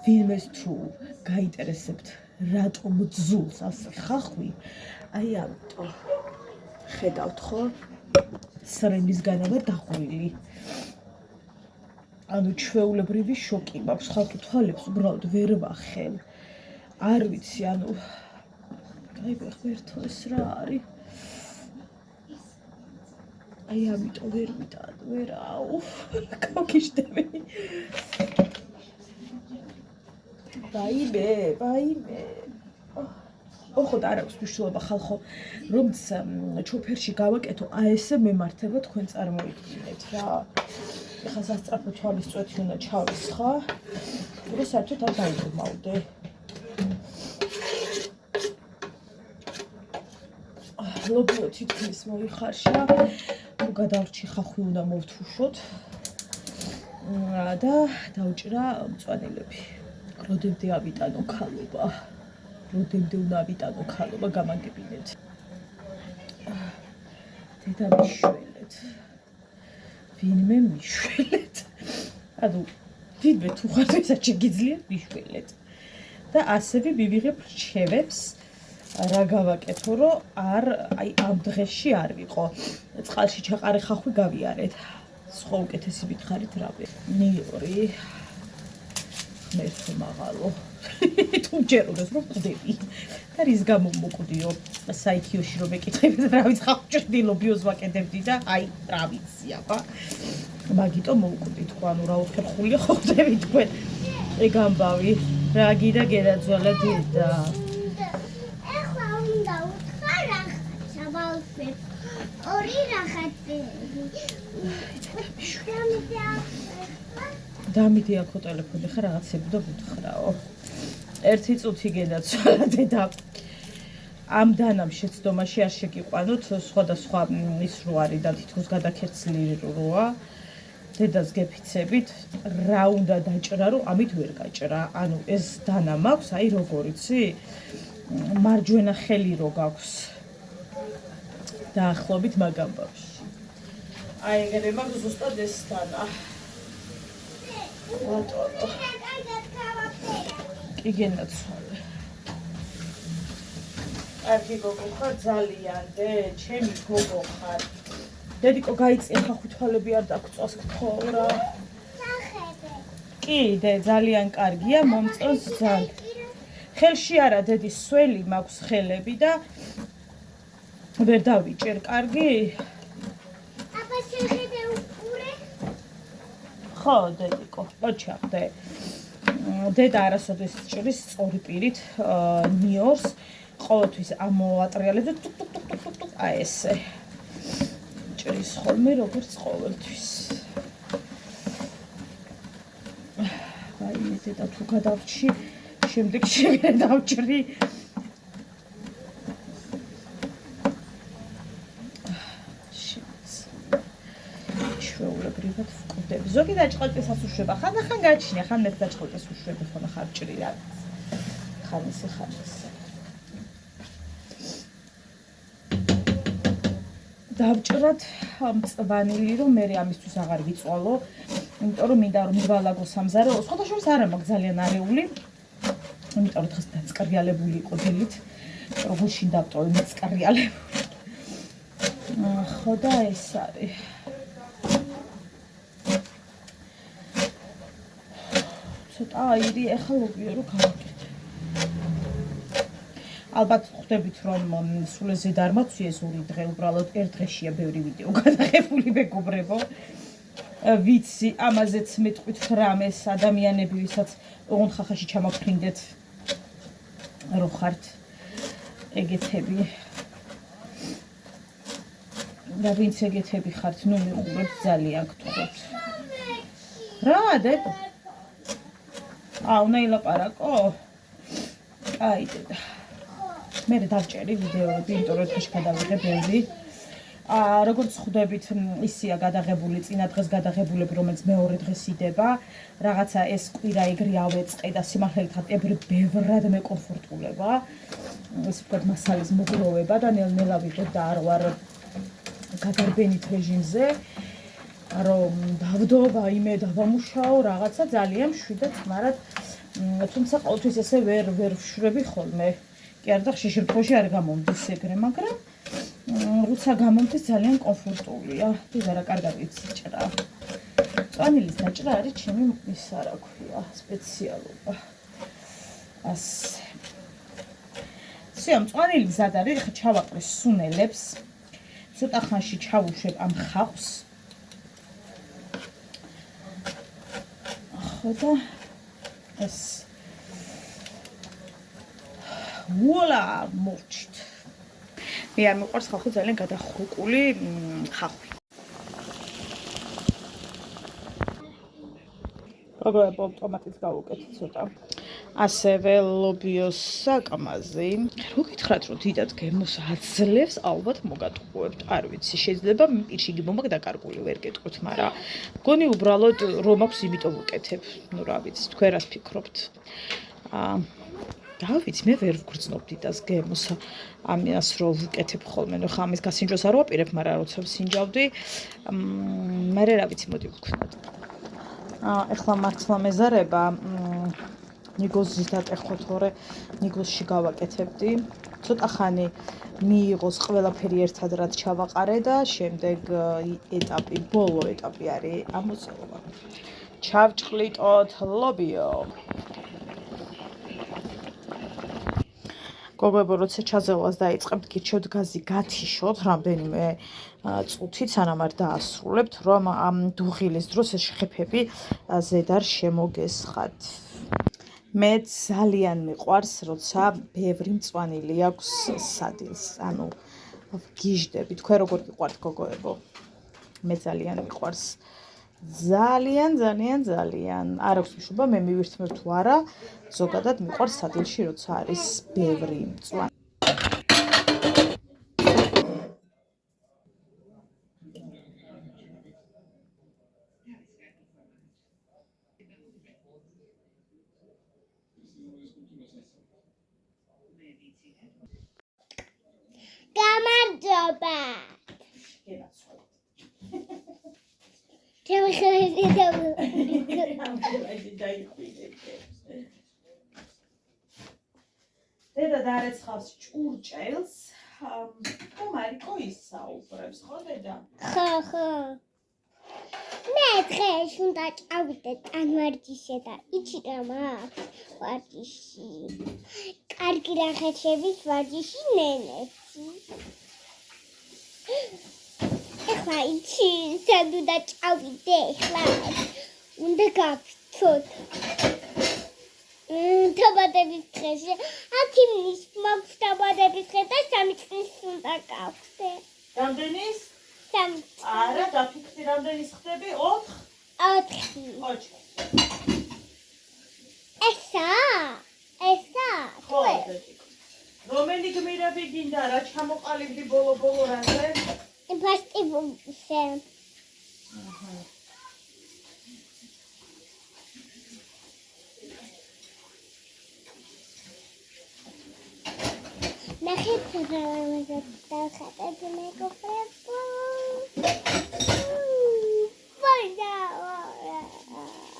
ვინმეს თუ გაინტერესებთ რატომ ძულს ასე ხახვი, აი ამიტომ ხედავთ ხო? სრემისგანაა დახვრილი. ანუ ჩვეულებრივი შოკი მაქვს, ხალხი თვალებს უბრალოდ ვერ ვახელ. არ ვიცი, ანუ აი ღმერთო ეს რა არის? აი ამიტომ ვერ ვიტან, ვერაუ, კოქიშდები. ვაიმე. ოღონდ არ აქვს მნიშვნელობა ხალხო, რომც ჩოფერში გავაკეთო, აესე მემართება თქვენ წარმოიდგინეთ რა. ეხლა სასწრაფო თვალის წვეთი უნდა ჩავისხა, რომ საერთოდ არ დაიბრმავდე. ლობიო თითქმის მოიხარშა, გადავრჩი ხახვი უნდა მოვთუშოთ და დავჭრა მწვანილები. როდემდე ავიტანო ქალობა. როდემდე უნდა ავიტანო ქალობა, გამაგებინეთ. დედა მიშველეთ. ვინმე მიშველეთ. ანუ ვინმე თუ ხარ ესა შეგიძლია მიშველეთ. და ასევე მივიღებ რჩევებს, რა გავაკეთო, რომ აი ამ დღეში არ ვიყო. წყალში ჩაყარე ხახვი გავიარეთ. სხვა უკეთესი ვითხარით რავე. ნიორი. ღმერთო მაღალო. თუ ჯეროდეს რომ ყდები. და რის გამო მოკვდიო საიქიოში რომ ეკითხებით რა ვიცი ხახვჭრდილო ბიოს ვაკეთებდი და აი რა ვიცი აბა. მაგიტო მოვკვდი თქვა, ანუ რა უხერხულია ხო ხდები თქვენ. ეგ ამბავი. რა გიდა გერაძვალა დიდა. ეხლა უნდა უთხრა რახაც ავალსებ. ორი რახათი. დამიდე აქო ტელეფონი ხა რაღაცები და ვუთხრაო. ერთი წუთი გენაცვალა დედა. ამ დანამ შეცდომაში არ შეგიყვანოთ სხვადასხვა ის რო არის და თითქოს გადაქერცლილი როა. დედას გეფიცებით, რა უნდა დაჭრა, რომ ამით ვერ გაჭრა. ანუ ეს დანა მაქვს, აი როგორ იცი? მარჯვენა ხელი რო გაქვს. დაახლოებით მაგ ამბავში. აი ეგრე მაქვს ზუსტად ეს დანა. ბატონო. კი გენაცვალე. კარგი გოგო ხარ ძალიან დე, ჩემი გოგო ხარ. დედიკო გაიწია ხახვი თვალები არ დაგწვას გთხოვ რა. კი დე ძალიან კარგია, მომწონს ძალიან. ხელში არა დედის სველი მაქვს ხელები და ვერ დავიჭერ, კარგი? აბა შეხედე უყურე? ხო, დედიკო, ოჩახდე. დედა არასოდეს ჭრის სწორი პირით ნიორს, ყოველთვის ამოატრიალებს და ტუკ აი ესე. ჭრის ხოლმე როგორც ყოველთვის. ვაიმე დედა თუ გადავრჩი, შემდეგ შეგერე დავჭრი. ჩვეულებრივად ვკვდები. ზოგი დაჭყალტესაც უშვება, ხან გაჩნია, ხან მეც დაჭყალტეს უშვები, ხოლმე ხარ ჭრი რა. ხან ესე. დავჭრათ მწვანილი, რომ მე ამისთვის აღარ ვიწვალო, იმიტომ რომ მინდა რომ მივალაგო სამზარეულო. სხვადასხვა არა მაქვს ძალიან არეული. იმიტომ რომ დღეს დაწკრიალებული იყო დილით. როგორში დავტოვე მეწკრიალებული. ხო და ეს არის. ცოტა აირი ეხლა ლობიო რომ გავაკეთე. ალბათ ხვდებით რომ სულ ეს ზედ არ მაცვიეს ორი დღე, უბრალოდ ერთ დღეშია ბევრი ვიდეო გადაღებული მეგობრებო. ვიცი, ამაზეც მეტყვით რამეს ადამიანები, ვისაც ოღონდ ხახაში ჩამაფრინდეთ რო ხართ ეგეთები. და ვინც ეგეთები ხართ, ნუ მიყურებთ ძალიან გთხოვთ. რა დედო? უნდა ილაპარაკო? აი დედა. მე დავჭერი ვიდეოები, იმიტომ რომ დღეში გადავიღე ბევრი. როგორც ხვდებით, ისია გადაღებული, წინა დღეს გადაღებულები, რომელიც მეორე დღეს იდება. რაღაცა ეს კვირა ეგრე ავეწყე და სიმართლით ბევრად მეკომფორტულება. ეს ვთქვათ, მასალის მოგროვება და ნელ-ნელა ვიღებ და არ ვარ გადარბენით რეჟიმზე. რომ დავდო, ვაიმე, დავამუშაო, რაღაცა ძალიან მშვიდად, მაგრამ თუმცა ყოველთვის ესე ვერ ვშვრები ხოლმე. კი არა და ხშირ შემთხვევაში არ გამომდის ეგრე, მაგრამ როცა გამომდის ძალიან კომფორტულია. ის არა კარგად იცჭრა. წვანილის დაჭრა არის ჩემი ის არა ქვია, სპეციალობა. ასე. მწვანილი მზად არის, ხა ჩავაყრე სუნელებს. ცოტა ხანში ჩავუშვებ ამ ხავს. ხო და ეს ვუალა მოვჭით. მე არ მიყვარს ხალხი ძალიან გადახრუკული ხახვი. როგორ ტომატის გავუკეთე ცოტა. ასევე ლობიოს საკამაზე. რო გითხრათ რომ დიდად გემოს აძლევს, ალბათ მოგატყუებთ. არ ვიცი, შეიძლება პირში გიმომაკ დაკარგული ვერ გეტყვით, მაგრამ მგონი უბრალოდ რომ აქვს, იმიტომ ვუკეთებ. ნუ რა ვიცი, თქვენ რას ფიქრობთ? რა ვიცი, მე ვერ ვგრძნობ დიდას გემოს. ამას რო ვუკეთებ ხოლმე, ნუ ხა ამის გასინჯვას არ ვაპირებ, მაგრამ როცა ვსინჯავდი, მე რა ვიცი, მოდი ვქნათ. ეხლა მართლა მეზარება ნიგოზის დატეხვა თორე ნიგოზში გავაკეთებდი. ცოტა ხანი მიიღოს ყველაფერი ერთად რაც ჩავაყარე და შემდეგ ეტაპი, ბოლო ეტაპი არის ამოწელობა. ჩავჭყლიტოთ ლობიო. გოგოებო, როცა ჩაძევლას დაიწყებთ, გირჩევთ გაზი გათიშოთ რამდენიმე წუთით, სანამ არ დაასრულებთ, რომ ამ დუღილის დროს ეს შხეფები ზედარ შემოგესხათ. მე ძალიან მიყვარს, როცა ბევრი მწვანილი აქვს სადილს, ანუ გიჟდები. თქვენ როგორ გიყვართ გოგოებო? მე ძალიან მიყვარს. ძალიან. არ აქვს მშობა, მე მივირთმევ თუ არა, ზოგადად მიყვარს სადილში, როცა არის ბევრი მწვანე. გამარჯობა. დედა დაარეცხავს ჭურჭელს. მარიკო ისაუბრებს, ხო დედა? ხო. მე დღეს უნდა წავიდე ტანვარჯიშე და იცი რა მაქვს ვარჯიში. კარგი რაღაცების ვარჯიში ნენეცი. ეხლა იცი, სად უნდა წავიდე ეხლა? უნდა გავიცოთ. დაბადების დღეში 10 ივნის მაქვს დაბადების დღე და 3 წლის უნდა გავხდე. რამდენის? 3. არა, დაფიქრდი რამდენის ხდები? 4? 4. ესა. ხო, რომელი გმირები გინდა რა ჩამოყალიბდი ბოლო რაზე? ფასტივზე. ნახეთ რა დავხატებ მეგობრებო.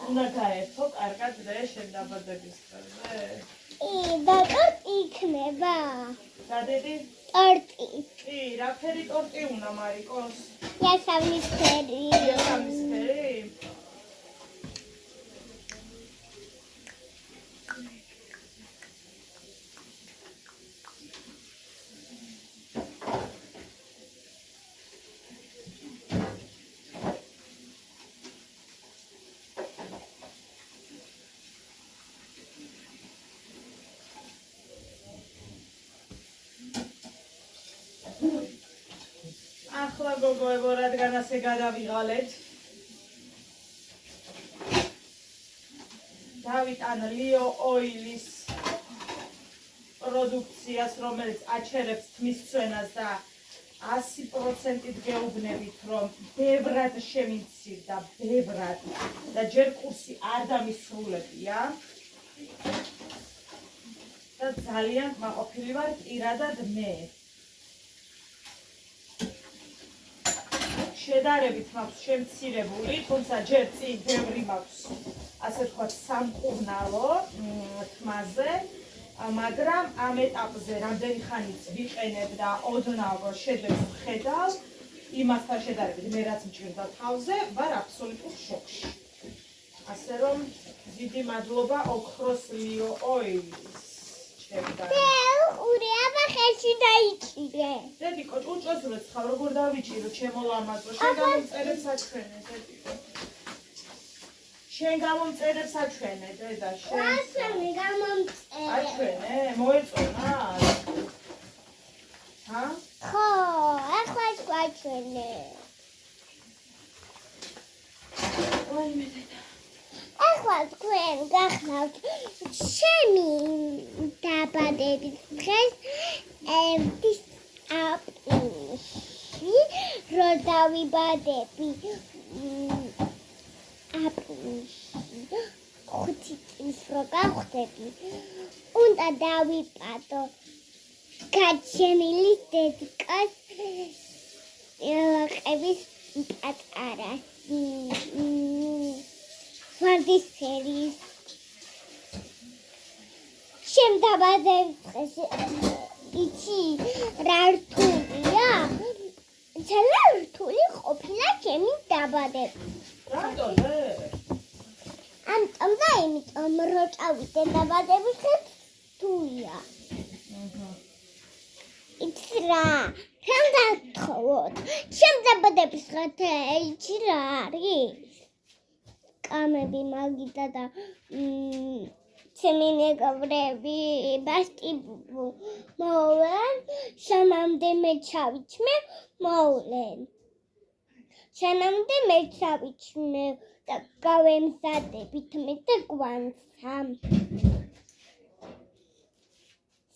უნდა გაერთო კარგად დღე შენ დაბადების დღეზე. და ტორტი იქნება. დადედი? ტორტი. რა ფერი ტორტი უნდა მარიკოს? იასამნისფერი. იასამნისფერი? ახლა გოგოებო, რადგან ასე გადავიღალეთ. დავიტან ლიო ოილის პროდუქციას, რომელიც აჩერებს თმის ცვენას და 100%-ით გეუბნებით, რომ ბევრად შემიცირდა, ბევრად და ჯერ კურსი არ დამისრულებია. და ძალიან მაყოფილი ვარ პირადად მე. შედარებით მაქვს შემცირებული, თუმცა ჯერ წინ ბევრი მაქვს ასე ვთქვათ, სამკურნალო თმაზე, მაგრამ ამ ეტაპზე რამდენი ხანიც ვიყენებ და ოდნავ შედეგს ვხედავ, იმასთან შედარებით მე რაც მჭირდა თავზე, ვარ აბსოლუტურ შოკში. ასე რომ დიდი მადლობა ოქროს Leo Oil-ის. ურიაბა ხელში დაიჭირე. დედიკო, ჭურჭელს ვეცხავ, როგორ დავიჭირო, ჩემო ლამაზო, შენ გამომწერებ საჩვენე, დედიკო. შენ გამომწერებ საჩვენე, დედა, შენ. ასამი გამომწერე. აჩვენე, მოეწონა? ჰა? ხო, ახლა გვაჩვენე. ვაიმე დედა. ახლა თქვენ გახსნათ ჩემი დაბადების დღეს ემთის აპრილში რო დავიბადები აპრილში 5 წლის რო გავხდები უნდა დავიპატო გაჩენილი დედიკას ყების პატარა ვარდის სერიის ჩემ დაბადების დღეს იცი რა რთულია? ძალიან რთული ყოფილა ჩემი დაბადება. რატომე? ამიტომ და იმიტომ რომ წავიდე დაბადების დღეს რთულია. იცი რა? რამ დათხოვოთ? ჩემ დაბადების დღეს იცი რა არის? კამები მაგიდა და ჩემი მეგობრები ბასტიბუ მოვლენ სანამდე მე ჩავიჩმე მოვლენ სანამდე მე ჩავიჩმე და გავემზადებით მე და გვანცა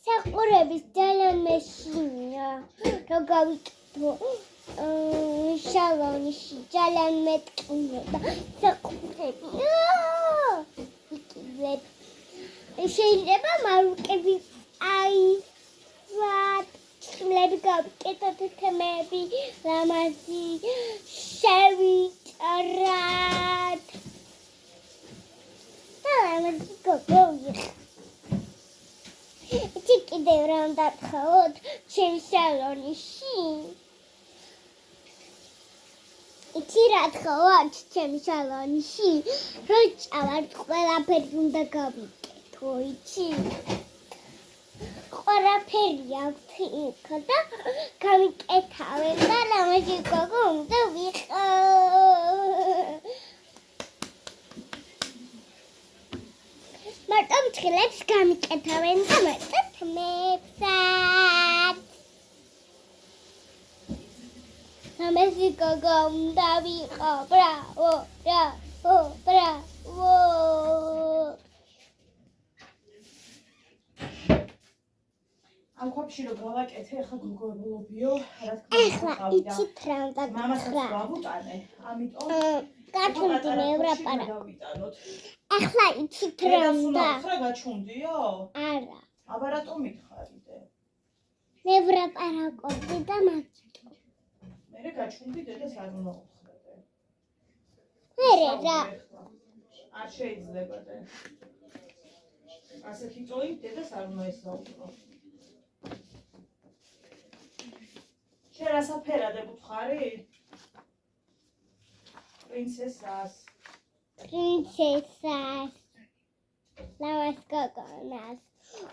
საყურების ძალიან მეშინია რომ გავიკეთო შალონში ძალიან მეტყინო და საყურები შეიძლება მარუკები აივად ჩხლები გავიკეთოთ თემები ლამაზი შევიჭრათ და ლამაზი გოგოიხ იცი კიდევ რამ დათხოვოთ ჩემ სალონში იცი რა თხოვოთ ჩემ სალონში რო წავართ ყველაფერი უნდა გავიკეთო იცი ყველაფერი აქვს იქ და გავიკეთავენ და ლამაზი გოგო უნდა ვიყო მარტო მჩხილებს გამიკეთავენ და მარტო თმებსაც ლამაზი გოგო უნდა ვიყო ბრავო ბრავო ბრავო ამ ყოფში რომ გავაკეთე, ახლა გოგოებიო, რა ახლა იცით რა უნდა მამასაც ვავუტანე, ამიტომ გაჩუნდი ევროპარაკ ახლა იცით რა უნდა რა გაჩუნდიო? არა აბა რატომ მითხარიდე? ევროპარაკობდი და მარტო მე გაჩუნდი დედას არ უნდა უხრედე. მერე რა არ შეიძლება და ასეთი წოი დედას არ უნდა ესაუბრო. შენ რასაფერადებ უთხარი? პრინცესას. პრინცესას. ლავას გოგონას.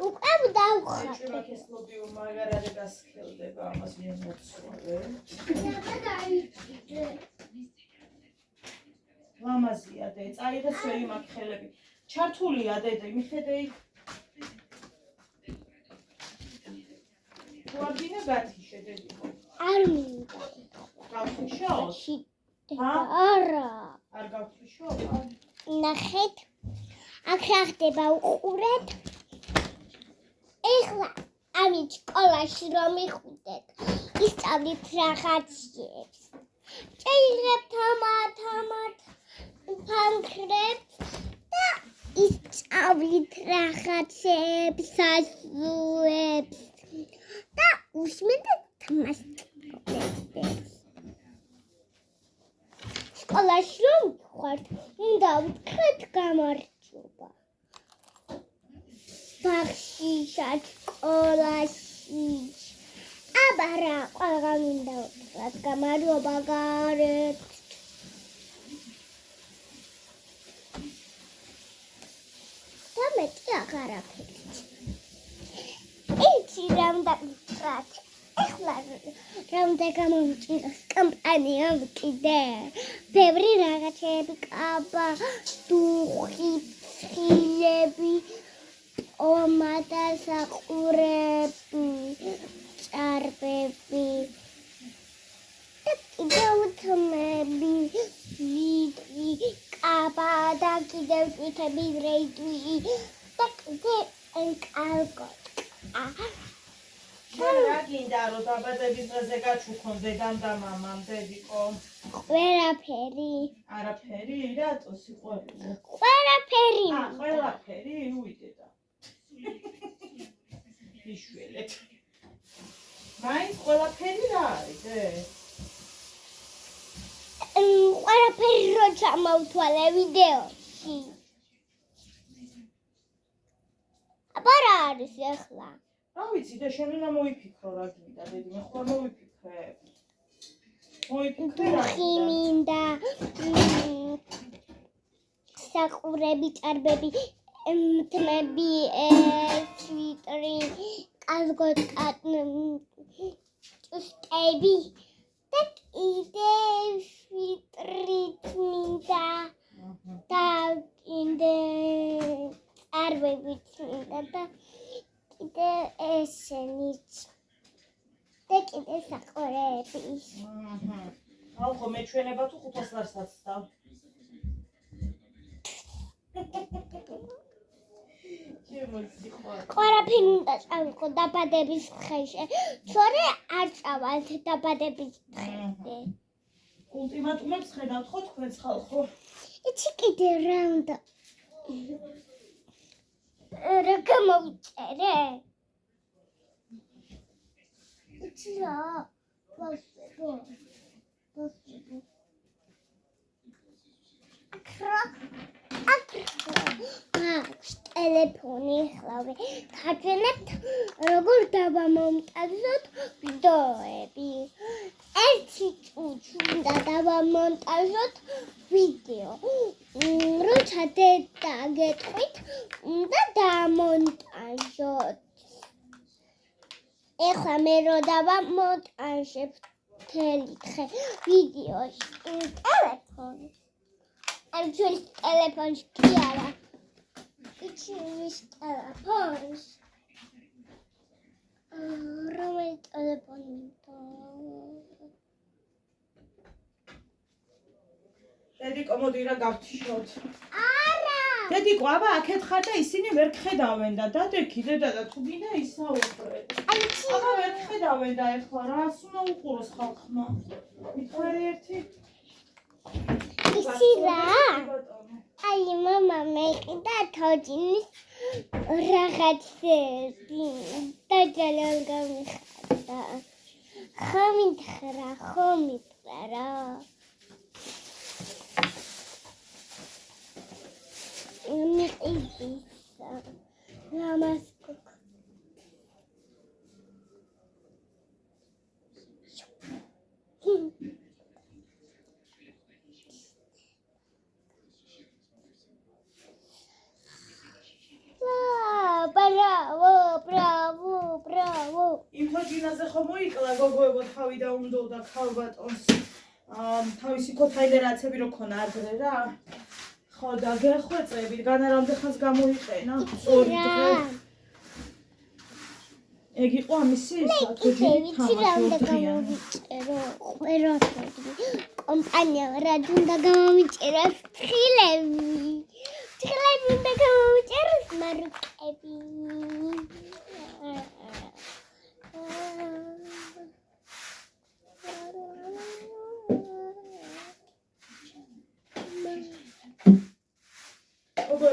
უკავ დავხატე. ჭირაქესლობი მაგარადე გასხელდება ამას მიემოცვალე. ლამაზია დე, წაიღე სველი მაგ ხელები. ჩართულია დედე, მიხედე იქ. ვარდინა გათიშე დედიკო. არ მინდა. გავხიშო? არა. არ გავხიშო? ნახეთ. აქ რა ხდება უყურეთ. ეხლა ამით სკოლაში რომ მიხუდეთ. ისწავლით რაღაცებს. ჭეირებთ ამათ ფანქრებს და ისწავლით რაღაცებს, საზუებს. და უსმენთ თმას. სკოლაში რომ ვიხართ, უნდა ვთქვათ გამარჯობა. ბაღშიშად სკოლაში. აბა რა, ყველგან უნდა ვთქვათ გამარჯობა გარეთ. და მეტი აღარაფერი. იცი რა უნდა ვთქვათ. ეხლა რა უნდა გამოვიჭიროს კამპანიამ კიდე. ბევრი რაღაცები კაბა, დუხი, ცხილები, ომადა, საყურები, ჭარბები. და კიდევ თმები, ვიდრი, კაბა და კიდევ თვითები რეიდვი და კიდე კალკოტკა. რა გინდა რომ დაბადების დღეზე გაჩუქონ დედამ და მამამ დედიკო? ყველაფერი. არაფერი, რატო სიყვარული? ყველაფერი. ყველაფერი, უიდედა. იშველეთ. მაინც ყველაფერი რა არის, ყველაფერი რო ჩამოვთვალე ვიდეოში. აბა რა არის ახლა? რა ვიცი და შენ უნდა მოიფიქრო რა გინდა დედი, მე ხომ მოიფიქრებ. დუხი მინდა, საყურები, ჭარბები, თმები, სვიტრი, კალკოტკა, ჭუსტები და კიდევ სვიტრით მინდა და კიდე ჭარბებიც მინდა და კიდე ესენიც და კიდე საყურები. ალხო მეჩვენება თუ 500 ლარს აცდავ. ყველაფერი უნდა წავიღო დაბადების დღეში. თორე არ წავალთ დაბადების დღეზე. ულტიმატუმებს ხედავთ ხო თქვენს ხალხო? იცი კიდე რა უნდა რა გამოვიწერე? იცი რა? ვასებო. აქვს ტელეფონი ხლავე. გაჩვენებთ როგორ დავამონტაჟოთ ვიდეოები. ერთი წუთი უნდა დავამონტაჟოთ ვიდეო. როცა დედა გეტყვით, უნდა დავამონტაჟოთ. ეხლა მე რო დავამონტაჟებ მთელი დღე ვიდეოში ტელეფონი. არ ჩვენს ტელეფონში კი არა. იცი ვის ტელეფონს? რომელი ტელეფონი? დედიკო მოდი რა გავთიშოთ. არა. დედიკო, აბა აქეთ ხარ და ისინი ვერ გხედავენ და დადექი დედა და თუ გინდა ისაუბრეთ. აბა ვერ გხედავენ და ეხლა რას უნდა უყუროს ხალხმა? მითხარი ერთი. იცი რა? აი მამა მეყიდა თოჯინის რაღაცები დაჯალალ გამიხატა. ხომითხრა რა. მიყიდისა რამას ბრავო. იმ თოჯინაზე ხომ მოიკლა გოგოებო თავი და უნდოდა ქალბატონს. თავისი ქოთაილერაცები რო ქონა ადრე რა. ხო და გეხვეწებით, განარამდე ხანს გამოიყენა 2 დღე. ეგ იყო ამისი თოჯინი თამაში. კომპანია რა უნდა გამომიწეროს ცხილები. ცხილები უნდა გამომიწეროს მარკები.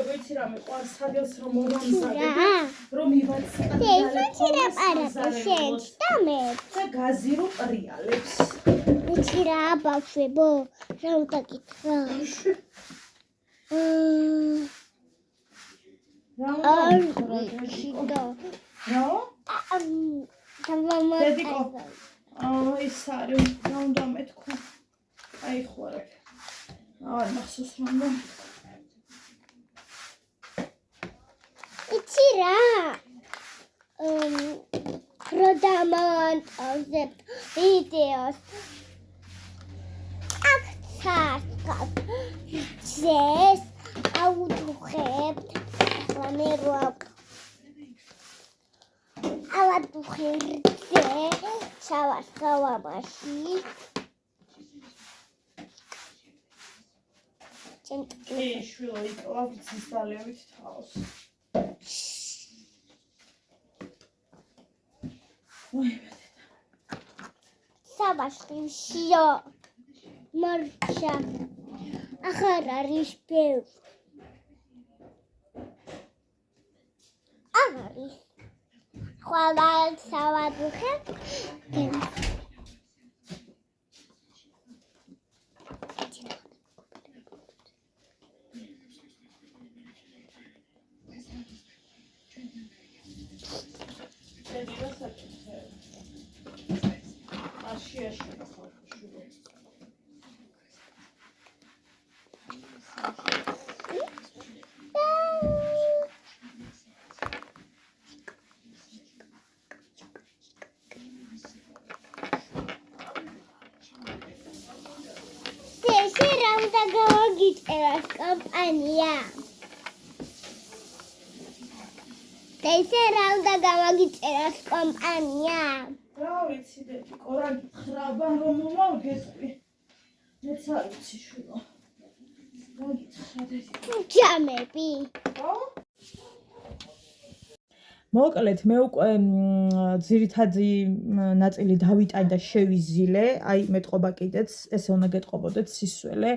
ვიცი რა მეყვარს სადილს რომ მომამზადე რომ მივაცადე და მე და გაზი რო პრიალებს იცი რა ბავშვებო რა უნდა გითხრა დედიკო ის არის რა უნდა მეთქვა აი ხوارებ არ მახსოვს რომ იცი რა პროდამონტოზე ვიდეოს აქცას ძეს აუდუხებთ ახლა მე რო ავადუხერზე შავასხავამაში კი შვილო იკლა ვიცის დალევით თავს საბაშხილშიო მარჩა ახარ არის ბევრი არ არის ხვალ სავადუხებ გიწერას კომპანია. ესე რა უნდა გამაგიწერას კომპანია. რა ვიცი დედი, კორანი ხრაბა რომ მომავგესვი. მეც არ ვიცი შვილო. რა გითხრა დედი? ჯამები. რა? მოკლედ მე უკვე ძირითადი ნაწილი დავიტანე და შევიზილე, აი მეტყობა კიდეც, ესე უნდა გეტყობოდეთ სისველე,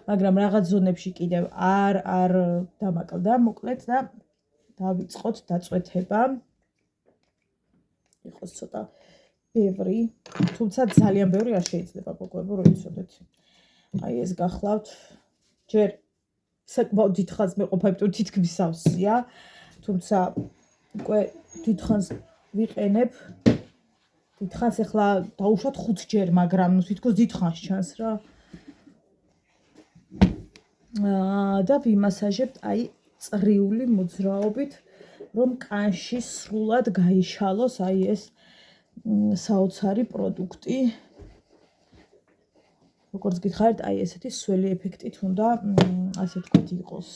მაგრამ რაღაც ზონებში კიდევ არ დამაკლდა, მოკლედ და დავიწყოთ დაწვეთება. იყოს ცოტა ბევრი, თუმცა ძალიან ბევრი არ შეიძლება გოგოებო, რომ იცოდეთ. აი ეს გახლავთ, ჯერ საკმაოდ დიდხანს მეყოფები თუ თითქმის სავსეა, თუმცა უკვე დიდხანს ვიყენებ. დიდხანს ახლა დაუშვათ 5 ჯერ, მაგრამ თითქოს დიდხანს ჩანს რა. და ვიმასაჟებთ აი წრიული მოძრაობით, რომ კანში სრულად გაიშალოს აი ეს საოცარი პროდუქტი. როგორც გითხარით, აი ესეთი სველი ეფექტით უნდა ასე ვთქვათ იყოს.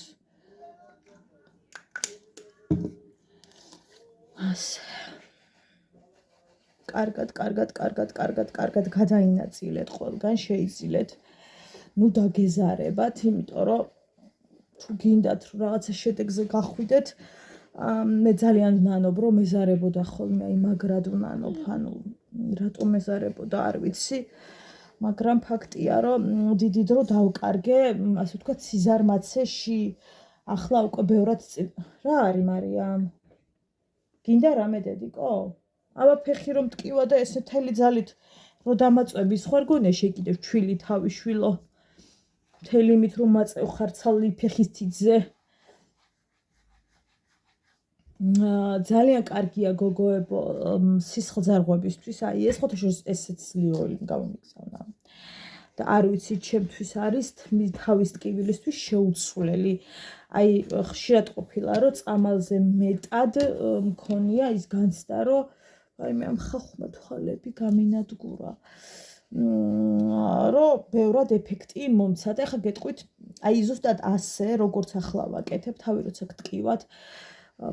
ასე. კარგად გადაინაწილეთ ყველგან, შეიძილეთ. ნუ დაგეზარებათ, იმიტომ რომ თუ გინდათ რომ რაღაცა შედეგზე გახვიდეთ, მე ძალიან ვნანობ რომ მეზარებოდა ხოლმე, აი მაგრად ვნანობ, ანუ რატომ მეზარებოდა არ ვიცი, მაგრამ ფაქტია რომ დიდი დრო დავკარგე, ასე ვთქვათ, სიზარმაცეში, ახლა უკვე ბევრად რა არის მარია? გინდა რამე დედიკო? აბა ფეხი რომ ტკივა და ესე მთელი ძალით რო დამაწვების ხარ გონეში კიდევ ჩვილი თავი შვილო. მთელი იმით რომ მაწევ ხარ ცალი ფეხის თითზე. ძალიან კარგია გოგოებო სისხლძარღვებისთვის, აი ეს ხოთაშორის ესეც ლიოილი გამომიგზავნა. და არ ვიცი, ჩემთვის არის თავის ტკივილისთვის შეუცვლელი. აი ხშირად ყოფილა რომ წამალზე მეტად მქონია ის განცდა რომ აი მე ამ ხახუმა თვალები გამინადგურა. რომ ბევრად ეფექტი მომცა და ახლა გეტყვით, აი ზუსტად ასე, როგორც ახლა ვაკეთებ, თავი როცა გტკივათ,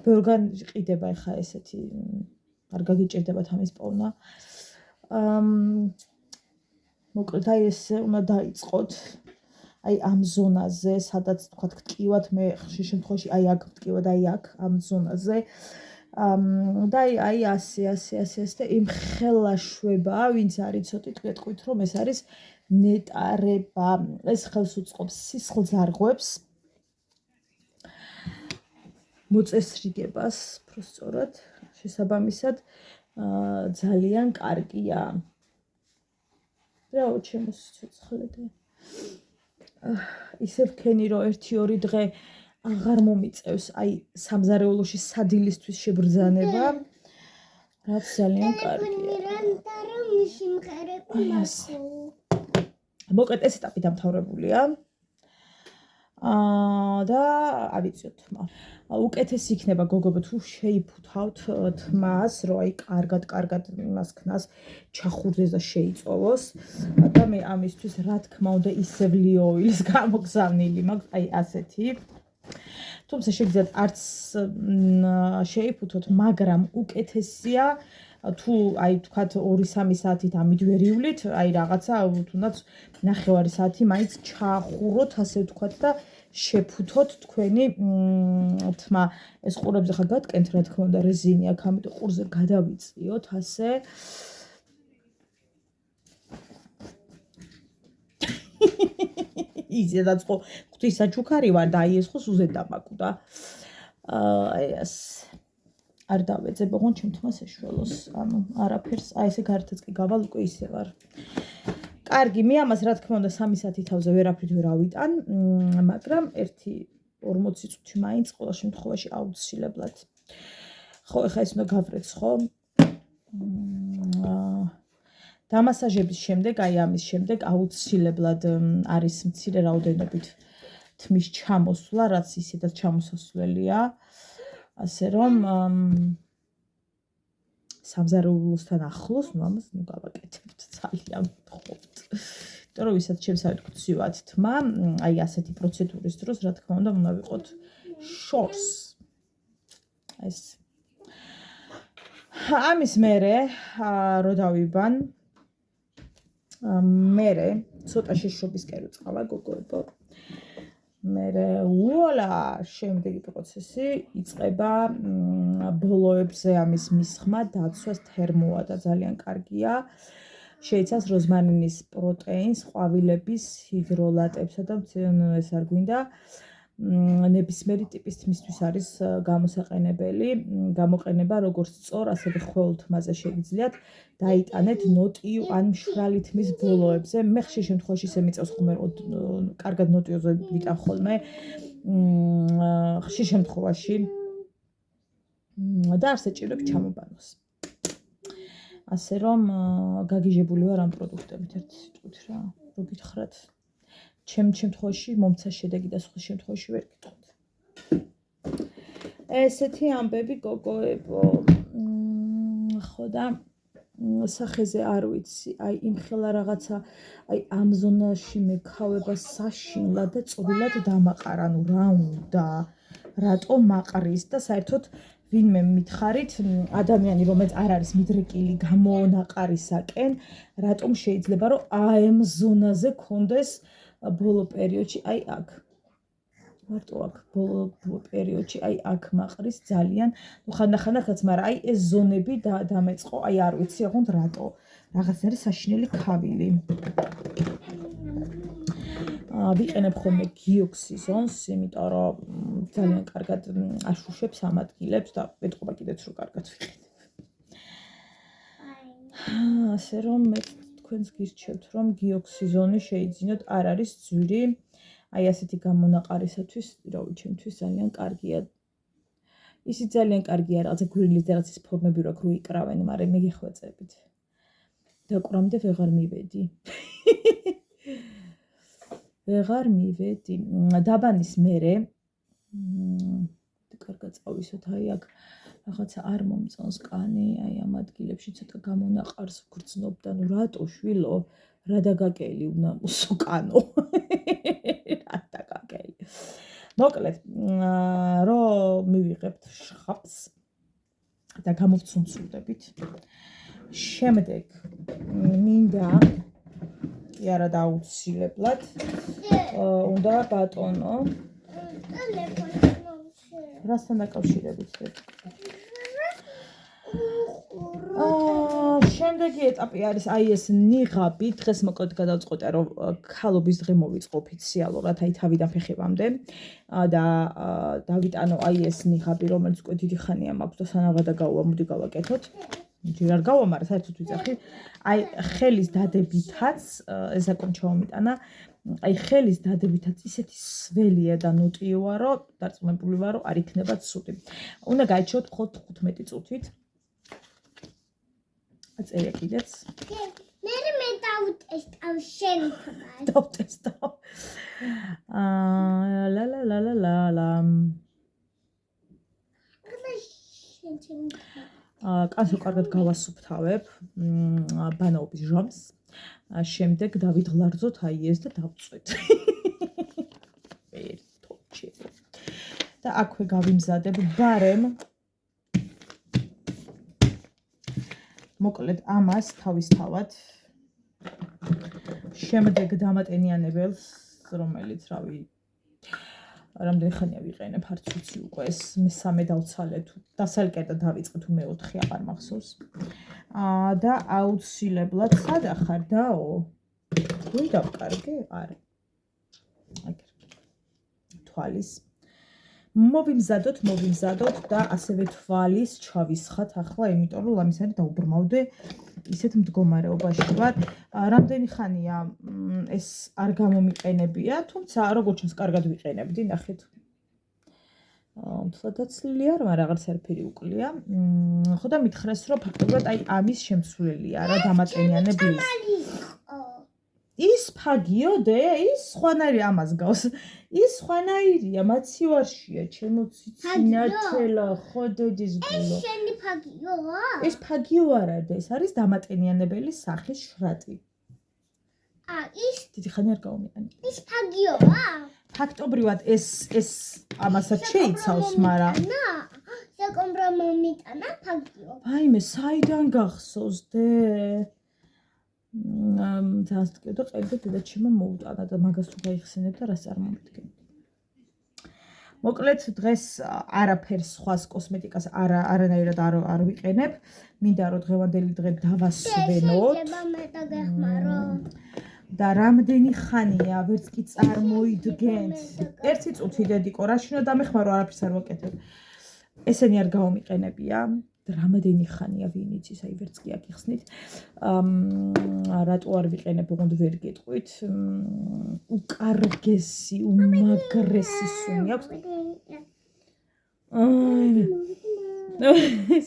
ბევრგან ყიდება ახლა ესეთი არ გაგიჭირდებათ ამის პოვნა. მოკლედ აი ესე უნდა დაიწყოთ. აი ამ ზონაზე, სადაც თქვათ გტკივათ, მე ხშირ შემთხვევაში აი აქ ვტკივა და აი აქ ამ ზონაზე. და აი ასე და იმ ხელაშვება, ვინც არ იცოდით, გეტყვით რომ ეს არის ნეტარება. ეს ხელს უწყობს სისხლძარღვებს, მოწესრიგებას, პროსწორად, შესაბამისად ძალიან კარგია. რაო ჩემო სიცოცხლე. ისევ ქენი რომ 1-2 დღე აღარ მომიწევს აი სამზარეულოში სადილისთვის შებრძანება. რაც ძალიან კარგია. მოკეთ ეს ეტაპი დამთავრებულია. და ავიწიოთ თმა. უკეთესი იქნება გოგოებო თუ შეიფუთავთ თმას, რომ აი კარგად იმას ქნას, ჩახურდეს და შეიწოვოს. და მე ამისთვის რა თქმა უნდა ისევ ლიოილის გამოგზავნილი მაქვს, აი ასეთი. თუმცა შეგიძლიათ არც შეიფუთოთ, მაგრამ უკეთესია თუ აი თქვათ 2-3 საათით ამიჯვერივლით, აი რაღაცა თუნდაც 9 საათი მაინც ჩაახუროთ, ასე ვთქვათ და შეფუთოთ თქვენი თმა. ეს ყურებზე ხა გატკენთ, რა თქმა უნდა, რეზინი აქ, ამიტომ ყურზე გადავიწიოთ, ასე. იზედაც ხო ღვთისაჩუქარი ვარ და აი ეს ხო სუზეთ დამაკუდა. აი ეს არ დავეძებ, ოღონდ ჩემ თმას ეშველოს. ანუ არაფერს, აი ესე გარეთაც კი გავალ უკვე ისე ვარ. კარგი, მე ამას რა თქმა უნდა 3 საათი თავზე ვერაფრით ვერ ავიტან, მაგრამ 1-40 წუთი მაინც ყოველ შემთხვევაში აუცილებლად. ხო, ეხლა ეს უნდა გავრეც, ხო? დამასაჟების შემდეგ, აი ამის შემდეგ აუცილებლად არის მცირე რაოდენობით თმის ჩამოსვლა, რაც ისედაც ჩამოსასვლელია. ასე რომ სამზარეულოსთან ახლოს, ამას გავაკეთებთ ძალიან ვთხოვთ. იმიტომ რომ ვისაც შემსავით გწივათ თმა, აი ასეთი პროცედურის დროს, რა თქმა უნდა, უნდა ვიყოთ შორს. ეს ამის მერე რო დავიბან, მერე ცოტა შეშობის კერო წავა გოგოებო. მერე ვუალა, შემდეგი პროცესი იწყება ბოლოებზე ამის მისხმა, დაცვას თერმოა და ძალიან კარგია. შეიცავს როზმარინის პროტეინს, ყვავილების ჰიდროლატებსა და ეს არ გვინდა ნებისმიერი ტიპის თმისთვის არის გამოსაყენებელი. გამოყენება როგორც სწორ, ასევე ხვეულ თმაზე შეგიძლიათ დაიტანეთ ნოტიო ან მშრალი თმის ბოლოებზე. მე ხშირ შემთხვევაში ისე მიწევს ხოლმე, კარგად ნოტიოზე ვიტან ხოლმე. ხშირ შემთხვევაში და არ საჭიროებს ჩამობანოს. ასე რომ გაგიჟებული ვარ ამ პროდუქტებით ერთი სიტყვით რა, რო გითხრათ. ჩემ შემთხვევაში მომცა შედეგი და სხვა შემთხვევაში ვერ გიტყვით. ესეთი ამბები გოგოებო. ხო და სახეზე არ ვიცი, აი იმხელა რაღაცა, აი ამ ზონაში მეკავება საშინლად და წვრილად დამაყარა, ანუ რა უნდა, რატო მაყრის და საერთოდ ვინმე მითხარით, ადამიანი რომელიც არ არის მიდრეკილი გამონაყარისაკენ, რატომ შეიძლება რომ აი ამ ზონაზე კონდეს ბოლო პერიოდში, აი აქ. მარტო აქ ბოლო პერიოდში, აი აქ მაყრის ძალიან, ნუ ხანდახანდახაც, მაგრამ აი ეს ზონები დამეწყო, აი არ ვიცი, ოღონდ რატო. რაღაცნაირი საშინელი ქავილი. ვიყენებ ხოლმე გიოქსიზონს, იმიტომ რომ ძალიან კარგად აშუშებს ამ ადგილებს და მეტყობა კიდეც რომ კარგად ვიყენებ. ასე რომ მე თქვენს გირჩევთ, რომ გიოქსიზონი შეიძინოთ, არ არის ძვირი, აი ასეთი გამონაყარისათვის, რავი, ჩემთვის ძალიან კარგია. ისიც ძალიან კარგია, რაღაცა გვირილის და რაღაცის ფორმები რო აქ რო იკრავენ, მაგრამ მე გეხვეწებით. დაკვრამდე ვეღარ მივედი. ვეღარ მივედი. დაბანის მერე კარგად წავისოთ, აი აქ რაღაცა არ მომწონს კანი, აი ამ ადგილებში ცოტა გამონაყარს ვგრძნობ და ნუ რატო შვილო, რა დაგაკელი უნდა მოსუკანო. რა დაგაკელი. მოკლედ, რომ მივიღებთ შხაპს და გამოვცუნცულდებით. შემდეგ მინდა კი არა დაუცილებლად უნდა ბატონო რასთან დაკავშირებით შემდეგი ეტაპი არის აი ეს ნიღაბი. დღეს მოკლედ გადავწყვეტე რომ ქალობის დღე მოვიწყო ოფიციალურად, აი თავიდან ფეხებამდე და დავიტანო აი ეს ნიღაბი, რომელიც უკვე დიდი ხანია მაქვს და სანამ გადაგაუვა, მოდი გავაკეთოთ. ჯერ არ გავამარა, საერთოდ ვიძახი. აი ხელის დადებითაც ეს საკონი ჩავამიტანა. აი ხელის დადებითაც ისეთი სველია და ნოტიოა, რომ დარწმუნებული ვარ, რომ არ იქნება ცუდი. უნდა გაიჩვენოთ მხოლოდ 15 წუთით. აწერია კიდეც. მე დავტესტავ შენ თვალს. დავტესტავ. ლა. კანს კარგად გავასუფთავებ ბანაობის ჟამს. შემდეგ დავიღლარძოთ აი ეს და დავწვეთ. ერთოჩი. და აქვე გავიმზადებ ბარემ. მოკლედ ამას თავისთავად შემდეგ დამატენიანებელს, რომელიც რავი რამდენი ხანია ვიყენებ, არც ვიცი უკვე ეს მესამე დავცალე თუ დასალკერდა დავიწყე თუ მეოთხე აღარ მახსოვს. და აუცილებლად სად ახარ დაო? ვინ დავკარგე? არა. აგერ. თვალის. მოვიმზადოთ და ასევე თვალის ჩავისხათ ახლა, იმიტომ რომ ლამის არის დაუბრმავდე ისეთ მდგომარეობაში ვარ. რამდენი ხანია ეს არ გამომიყენებია, თუმცა როგორც ჩანს კარგად ვიყენებდი, ნახეთ. თლადაცლილია, რომ რაღაც არაფერი უკლია. ხო და მითხრეს, რომ ფაქტობრივად აი ამის შემცვლელია რა დამატენიანებლის. ის ფაგიოდე, ის სხვანაირი ამას გავს. ის სხვანაირია, მაცივარშია, ჩემო ციცინათელა, ხოდოდის გულო. ეს შენი ფაგიოა? ეს ფაგიო არა და ეს არის დამატენიანებელი სახის შრატი. ის დიდი ხანი არ გავამიყენე. ის ფაგიოა? ფაქტობრივად ეს ამასაც შეიცავს, მაგრამ საკომბრო მომიტანა ფაგიო. ვაიმე, საიდან გახსოვს დე? ძალიან სტკედო ყელი და დედაჩემმა მოუტანა და მაგას თუ გაიხსენებ და რას წარმოვიდგენ. მოკლედ დღეს არაფერს სხვას კოსმეტიკას არანაირად არ ვიყენებ. მინდა რომ დღევანდელი დღე დავასვენოთ. და რამდენი ხანია ვერც კი წარმოიდგენთ. 1 წუთი დედიკო, რაში უნდა დამეხმარო, არაფერს არ ვაკეთებ. ესენი არ გავამიყენებია. რამდენი ხანია ვინ იცის, აი ვერც კი აკიხსნით. რატო არ ვიყენებ, ოღონდ ვერ გეტყვით. უკარგესი, უმაგრესი სუნი აქვს.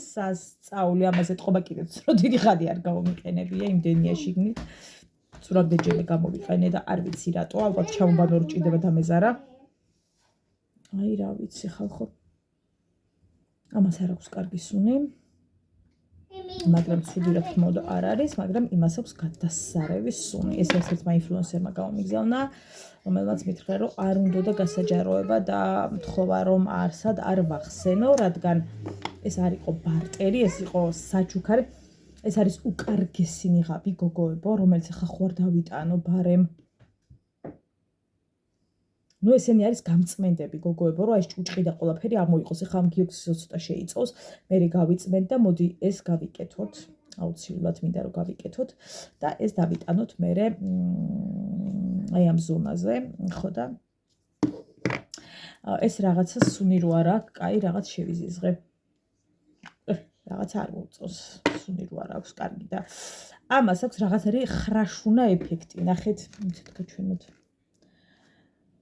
სასწაული ამაზე ტყობა კიდეც რო დიდი ხანი არ გავამიყენებია იმდენია შიგნით. ცურაგდეჯელი გამოვიყენე და არ ვიცი რატო, ალბათ ჩამობანო რჭიდება დამეზარა. აი რა ვიცი ხალხო. ამას არ აქვს კარგი სუნი. მაგრამ ცუდი რა თქმა უნდა არ არის, მაგრამ იმას აქვს გადასარევი სუნი. ეს ერთ-ერთმა ინფლუენსერმა გამომიგზავნა, რომელმაც მითხრა, რომ არ უნდა გასაჯაროება და მთხოვა რომ არსად არ ვახსენო, რადგან ეს არ იყო ბარტერი, ეს იყო საჩუქარი. ეს არის უკარგესი ნიღაბი გოგოებო, რომელიც ახლა ხო არ დავიტანო ბარემ. ნუ ესენი არის გამწმენდები გოგოებო, რომ ეს ჭუჭყი და ყველაფერი არ მოიყოს. ახლა ამ გიოქსიზო ცოტა შეიწოს, მე გავიწმენთ და მოდი ეს გავიკეთოთ. აუცილებლად მინდა რომ გავიკეთოთ და ეს დავიტანოთ მე აი ამ ზონაზე, ხო და ეს რაღაცა სუნი რო არა, კაი რაღაც შევიზიზღე. რაღაცა არ მოუწოს, სუნი რო არ აქვს კარგი და ამას აქვს რაღაცარი ხრაშუნა ეფექტი. ნახეთ, მიცეთ გაჩვენოთ.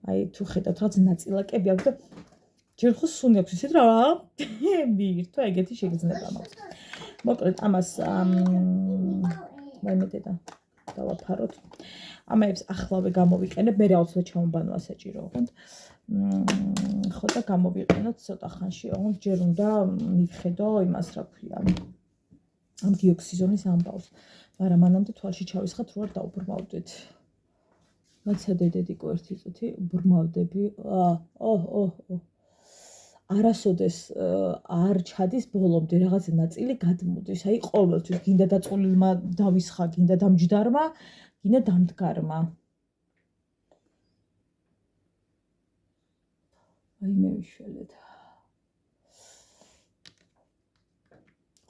აი თუ ხედავთ რაღაც ნაწილაკები აქვს და ჯერ ხო სუნი აქვს ისეთ რა მირთვა ეგეთი შეგრძნება მაქვს. მოკლედ ამას მაიმედედა დავაფაროთ. ამაებს ახლავე გამოვიყენებ, მე აუცილებლად ჩამობანო ასაჭირო ოღონდ. ხო და გამოვიყენოთ ცოტა ხანში, ოღონდ ჯერ უნდა მივხედო იმას რა ქვია. ამ გიოქსიზონის ამბავს. მაგრამ მანამდე თვალში ჩავისხათ რო არ დაუბრმავდეთ. მაცადე დედიკო 1 წუთი ბრმავდები. არასოდეს არ ჩადის ბოლომდე რაღაც ნაწილი გადმოდის. აი ყოველთვის გინდა დაწოლილმა დავისხა, გინდა დამჯდარმა, გინდა დამდგარმა. აი მე ვიშველეთ.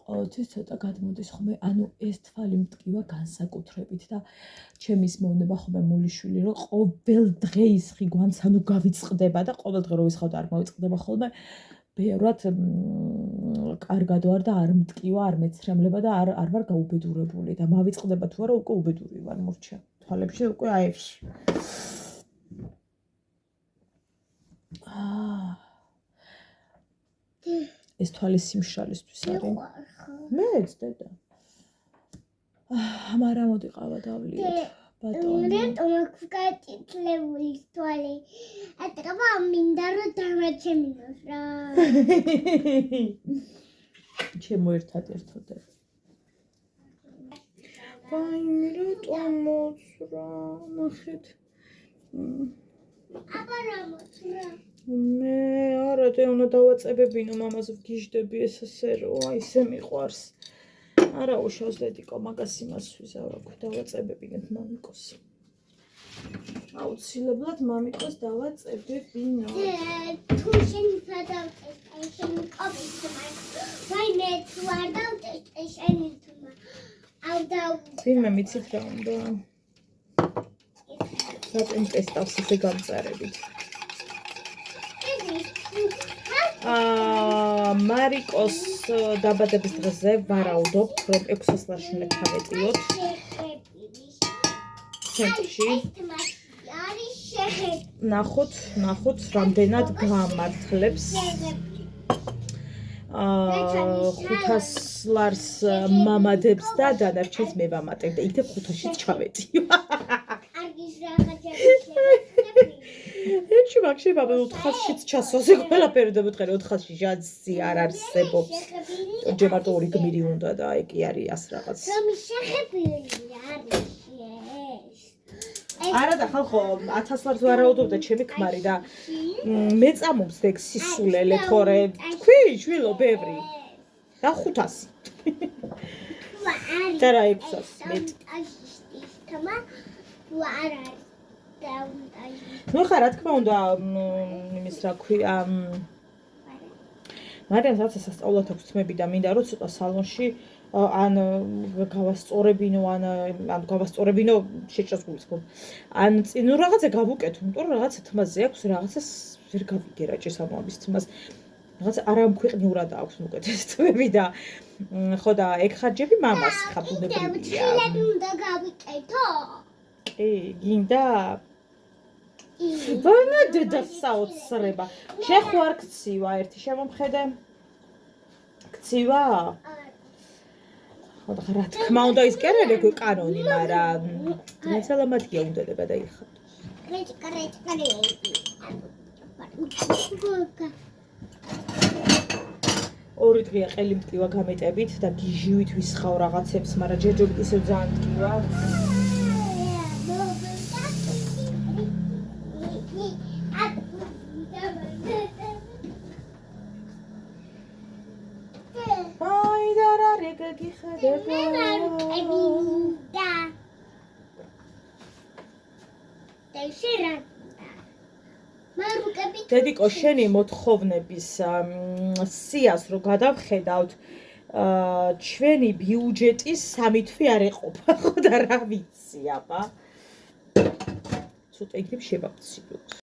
ყოველთვის ცოტა გადმოდის ხომ, ანუ ეს თვალი მტკივა განსაკუთრებით და ჩემის მეუბნება ხომ მულიშვილი რომ ყოველ დღე ისხი გვანც ანუ გავიწყდება და ყოველ დღე რო ვისხავ და არ მოვიწყდება ხოლმე ბევრად კარგად ვარ და არ მტკივა, არ მეცრემლება და არ ვარ გაუბედურებული და მავიწყდება თუ არა უკვე უბედური ვარ მორჩა. თვალებში უკვე აებში. ეს თვალი სიმშრალისთვის არის. მეც დედა. მაგრამ მოდი ყავა დავლიოთ. რატომ აქვს გაწითლებული თვალი? ატყობა მინდა რომ დამაჩემინოს რა. ჩემო ერთად-ერთოდე. ვაიმე რატომ მოცრა? ნახეთ. აბა რა მოცრა? მე არა და უნდა დავაწებებინო მამას ვგიჟდები ეს ასე რომ აი ესე მიყვარს. არა უშავს დედიკო მაგას იმას ვიზავ რა დავაწებებინეთ მამიკოს. აუცილებლად მამიკოს დავაწებებინო. თუ შენი გადავწეს შენი კოპის ვაიმე თუ არ დავწეს შენი თუმა ვინმე მიცით რა უნდა სატენ ტესტავს ესე გამწარებით. მარიკოს დაბადების დღეზე ვარაუდობთ, რომ 600 ლარში უნდა ჩავეტიოთ. ცენტრში. ნახოთ, რამდენად გამართლებს. 500 ლარს მამადებს და დანარჩენს მე ვამატებ და იქნებ 500-ში ჩავეტიო. ეჩი მაგში ბაბა 400-შიც ჩასვაზე ყველაფერი დამეთქარი 400-ში ჟანსი არ არსებობს. ჯერ მარტო 2 გმირი უნდა და აი კი არის ას რაღაც. რომ შეხებილი არის ეს. არა და ხალხო 1000 ლარს ვარაუდობდა ჩემი ქმარი და მე წამობს ეგ სისულელე თორე თქვი შვილო ბევრი და 500 და რა 600 მეტი ნუ ხა რა თქმა უნდა იმის რა ქვია მაგრამ რაც სასწაულად აქვს თმები და მინდა რომ ცოტა სალონში ან გავასწორებინო ან გავასწორებინო შეჭრას გულისხმობ ან წინო რაღაცა გავუკეთო იმიტომ რომ რაღაცა თმაზე აქვს რაღაცას ვერ გავიგე რა ჭირს ამის თმას რაღაც არამქვეყნიურად აქვს უკეთეს თმები და ხო და ეგ ხარჯები მამას ხა ბუნებრივია ცილები უნდა გავიკეთო კი გინდა ვანა დედა საოცრება შეხო არ გცივა ერთი შემომხედე გცივა ხო და რა თქმა უნდა ის კი არა ეგ კანონი მაგრამ სალამათია უნდადება დაიხადო ორი დღეა ყელი მტკივა გამეტებით და გიჟივით ვისხავ რაღაცებს მაგრამ ჯერჯერობით ისევ ძალიან მტკივა დედიკო შენი მოთხოვნების სიას რო გადავხედავთ ჩვენი ბიუჯეტის 3 თვე არ ეყოფა ხო და რა ვიცი აბა ცოტა იქნებ შევაქციოთ